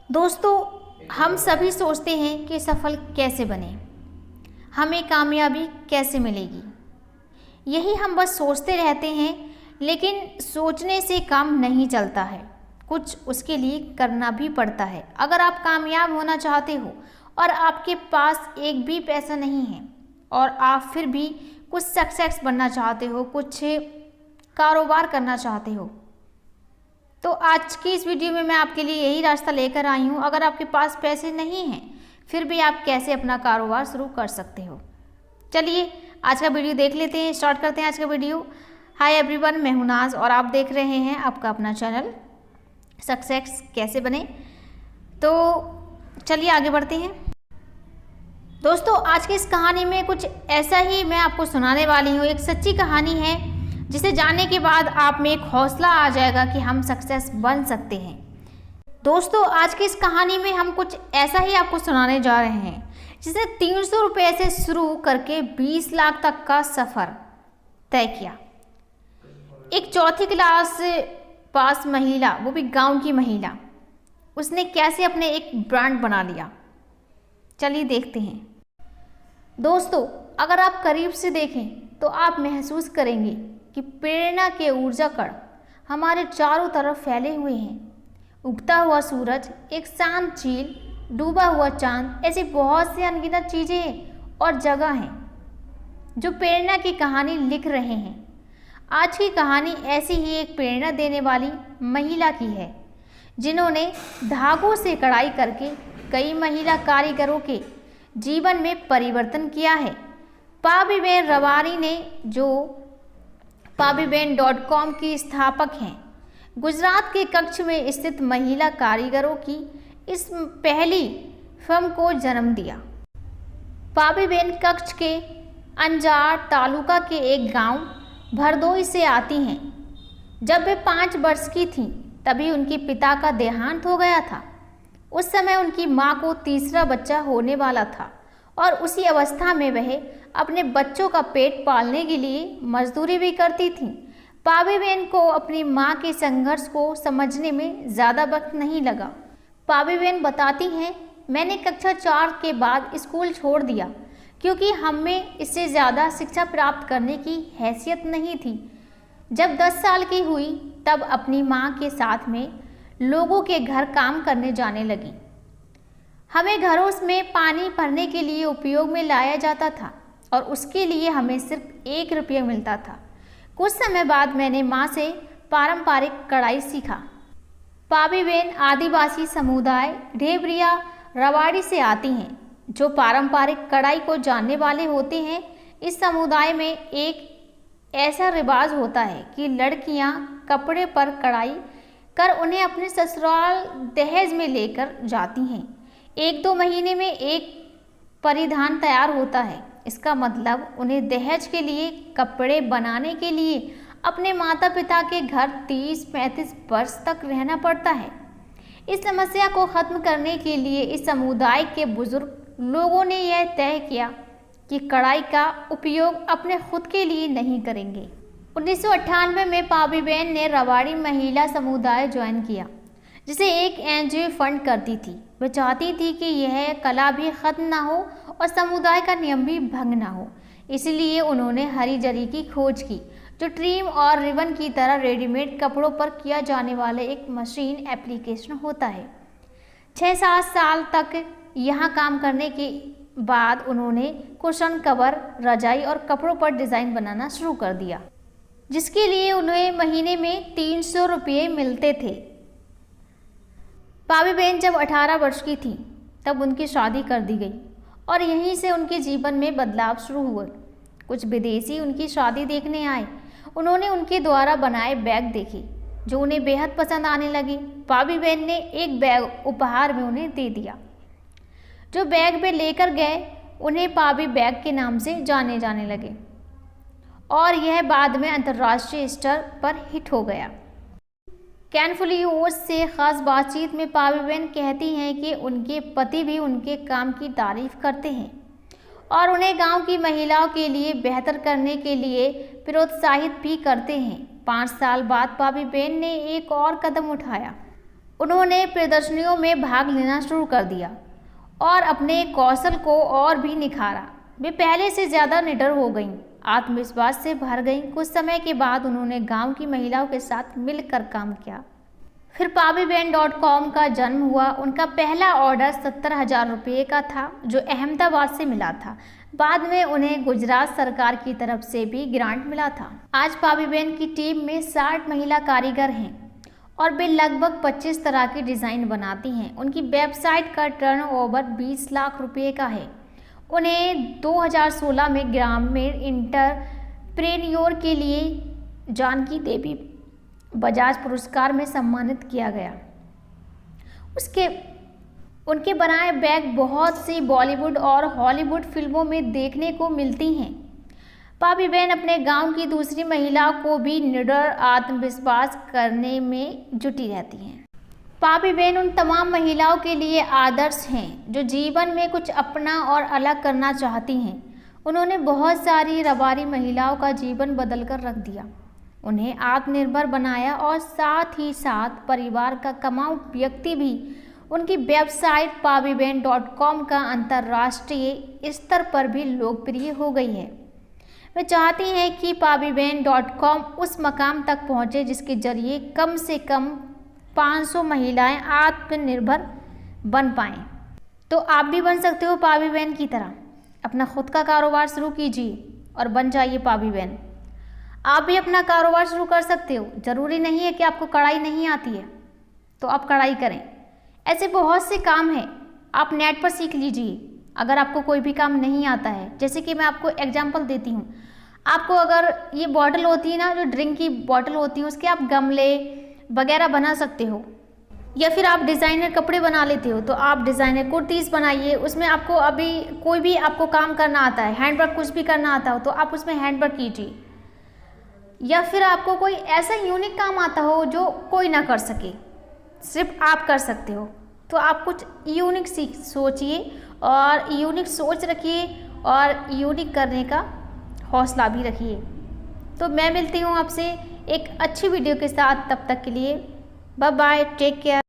दोस्तों, हम सभी सोचते हैं कि सफल कैसे बने, हमें कामयाबी कैसे मिलेगी। यही हम बस सोचते रहते हैं, लेकिन सोचने से काम नहीं चलता है, कुछ उसके लिए करना भी पड़ता है। अगर आप कामयाब होना चाहते हो और आपके पास एक भी पैसा नहीं है और आप फिर भी कुछ सक्सेस बनना चाहते हो, कुछ कारोबार करना चाहते हो, तो आज की इस वीडियो में मैं आपके लिए यही रास्ता लेकर आई हूँ। अगर आपके पास पैसे नहीं हैं फिर भी आप कैसे अपना कारोबार शुरू कर सकते हो। चलिए आज का वीडियो देख लेते हैं, स्टार्ट करते हैं आज का वीडियो। हाय एवरीवन, मैं हूं नाज और आप देख रहे हैं आपका अपना चैनल सक्सेस कैसे बने। तो चलिए आगे बढ़ते हैं। दोस्तों, आज की इस कहानी में कुछ ऐसा ही मैं आपको सुनाने वाली हूँ। एक सच्ची कहानी है जिसे जानने के बाद आप में एक हौसला आ जाएगा कि हम सक्सेस बन सकते हैं। दोस्तों, आज की इस कहानी में हम कुछ ऐसा ही आपको सुनाने जा रहे हैं जिसे 300 रुपये से शुरू करके 20 लाख तक का सफ़र तय किया। एक चौथी क्लास पास महिला, वो भी गांव की महिला, उसने कैसे अपने एक ब्रांड बना लिया, चलिए देखते हैं। दोस्तों, अगर आप करीब से देखें तो आप महसूस करेंगे कि प्रेरणा के ऊर्जा कण हमारे चारों तरफ फैले हुए हैं। उगता हुआ सूरज, एक शांत झील, डूबा हुआ चांद, ऐसी बहुत सी अनगिनत चीज़ें और जगह हैं जो प्रेरणा की कहानी लिख रहे हैं। आज की कहानी ऐसी ही एक प्रेरणा देने वाली महिला की है जिन्होंने धागों से कढ़ाई करके कई महिला कारीगरों के जीवन में परिवर्तन किया है। पाबीबेन रवारी ने, जो पाबीबेन.com की स्थापक हैं, गुजरात के कच्छ में स्थित महिला कारीगरों की इस पहली फर्म को जन्म दिया। पाबीबेन कच्छ के अंजार तालुका के एक गांव भरदोई से आती हैं। जब वे 5 वर्ष की थीं तभी उनके पिता का देहांत हो गया था। उस समय उनकी मां को तीसरा बच्चा होने वाला था और उसी अवस्था में वह अपने बच्चों का पेट पालने के लिए मजदूरी भी करती थीं। पाबीबेन को अपनी मां के संघर्ष को समझने में ज़्यादा वक्त नहीं लगा। पाबीबेन बताती हैं, मैंने कक्षा 4 के बाद स्कूल छोड़ दिया क्योंकि हमें इससे ज़्यादा शिक्षा प्राप्त करने की हैसियत नहीं थी। जब 10 साल की हुई तब अपनी मां के साथ में लोगों के घर काम करने जाने लगी। हमें घरों में पानी भरने के लिए उपयोग में लाया जाता था और उसके लिए हमें सिर्फ 1 रुपया मिलता था। कुछ समय बाद मैंने माँ से पारंपरिक कढ़ाई सीखा। पाबीबेन आदिवासी समुदाय ढेबरिया रवाड़ी से आती हैं जो पारंपरिक कढ़ाई को जानने वाले होते हैं। इस समुदाय में एक ऐसा रिवाज होता है कि लड़कियां कपड़े पर कढ़ाई कर उन्हें अपने ससुराल दहेज में लेकर जाती हैं। 1-2 महीने में एक परिधान तैयार होता है। इसका मतलब उन्हें दहेज के लिए कपड़े बनाने के लिए अपने माता पिता के घर 30-35 वर्ष तक रहना पड़ता है। इस समस्या को खत्म करने के लिए इस समुदाय के बुजुर्ग लोगों ने यह तय किया कि कढ़ाई का उपयोग अपने खुद के लिए नहीं करेंगे। 1998 में पाबीबेन ने रवाड़ी महिला समुदाय ज्वाइन किया जिसे एक एनजीओ फंड करती थी। वह चाहती थी कि यह कला भी खत्म ना हो और समुदाय का नियम भी भंग ना हो। इसलिए उन्होंने हरी जरी की खोज की, जो ट्रिम और रिबन की तरह रेडीमेड कपड़ों पर किया जाने वाले एक मशीन एप्लीकेशन होता है। 6-7 साल तक यहाँ काम करने के बाद उन्होंने कुशन कवर, रजाई और कपड़ों पर डिज़ाइन बनाना शुरू कर दिया, जिसके लिए उन्हें महीने में 300 रुपये मिलते थे। पाबीबेन जब 18 वर्ष की थी तब उनकी शादी कर दी गई और यहीं से उनके जीवन में बदलाव शुरू हुए। कुछ विदेशी उनकी शादी देखने आए। उन्होंने उनके द्वारा बनाए बैग देखे जो उन्हें बेहद पसंद आने लगे। पाबीबेन ने एक बैग उपहार में उन्हें दे दिया। जो बैग वे लेकर गए उन्हें पाबी बैग के नाम से जाने जाने लगे और यह बाद में अंतर्राष्ट्रीय स्तर पर हिट हो गया। कैनफुलियोस से खास बातचीत में पाबीबेन कहती हैं कि उनके पति भी उनके काम की तारीफ करते हैं और उन्हें गांव की महिलाओं के लिए बेहतर करने के लिए प्रोत्साहित भी करते हैं। 5 साल बाद पाबीबेन ने एक और कदम उठाया। उन्होंने प्रदर्शनियों में भाग लेना शुरू कर दिया और अपने कौशल को और भी निखारा। वे पहले से ज़्यादा निडर हो गईं, आत्मविश्वास से भर गईं। कुछ समय के बाद उन्होंने गांव की महिलाओं के साथ मिलकर काम किया। फिर पाबीबेन.com का जन्म हुआ। उनका पहला ऑर्डर 70,000 रुपये का था, जो अहमदाबाद से मिला था। बाद में उन्हें गुजरात सरकार की तरफ से भी ग्रांट मिला था। आज पाबीबेन की टीम में 60 महिला कारीगर हैं और वे लगभग 25 तरह की डिज़ाइन बनाती हैं। उनकी वेबसाइट का टर्नओवर 20 लाख रुपये का है। उन्हें 2016 में ग्रामीण एंटरप्रेन्योर के लिए जानकी देवी बजाज पुरस्कार में सम्मानित किया गया। उनके बनाए बैग बहुत सी बॉलीवुड और हॉलीवुड फिल्मों में देखने को मिलती हैं। पाबीबेन अपने गांव की दूसरी महिलाओं को भी निडर आत्मविश्वास करने में जुटी रहती हैं। पाबीबेन उन तमाम महिलाओं के लिए आदर्श हैं जो जीवन में कुछ अपना और अलग करना चाहती हैं। उन्होंने बहुत सारी रबारी महिलाओं का जीवन बदलकर रख दिया, उन्हें आत्मनिर्भर बनाया और साथ ही साथ परिवार का कमाऊ व्यक्ति भी। उनकी वेबसाइट पाबीबेन.com का अंतर्राष्ट्रीय स्तर पर भी लोकप्रिय हो गई है। वे चाहती हैं कि पाबीबेन.com उस मकाम तक पहुंचे जिसके जरिए कम से कम 500 महिलाएं आत्मनिर्भर बन पाएं। तो आप भी बन सकते हो पाबीबेन की तरह। अपना खुद का कारोबार शुरू कीजिए और बन जाइए पाबीबेन। आप भी अपना कारोबार शुरू कर सकते हो। ज़रूरी नहीं है कि आपको कढ़ाई नहीं आती है तो आप कढ़ाई करें। ऐसे बहुत से काम हैं, आप नेट पर सीख लीजिए। अगर आपको कोई भी काम नहीं आता है, जैसे कि मैं आपको एग्जांपल देती हूँ, आपको अगर ये बॉटल होती है ना, जो ड्रिंक की बॉटल होती है, उसके आप गमले वगैरह बना सकते हो। या फिर आप डिज़ाइनर कपड़े बना लेते हो तो आप डिज़ाइनर कुर्तीज़ बनाइए। उसमें आपको अभी कोई भी आपको काम करना आता है, हैंडवर्क कुछ भी करना आता हो तो आप उसमें हैंडवर्क कीजिए। या फिर आपको कोई ऐसा यूनिक काम आता हो जो कोई ना कर सके, सिर्फ आप कर सकते हो, तो आप कुछ यूनिक सोचिए और यूनिक सोच रखिए और यूनिक करने का हौसला भी रखिए। तो मैं मिलती हूँ आपसे एक अच्छी वीडियो के साथ। तब तक के लिए बाय बाय, टेक केयर।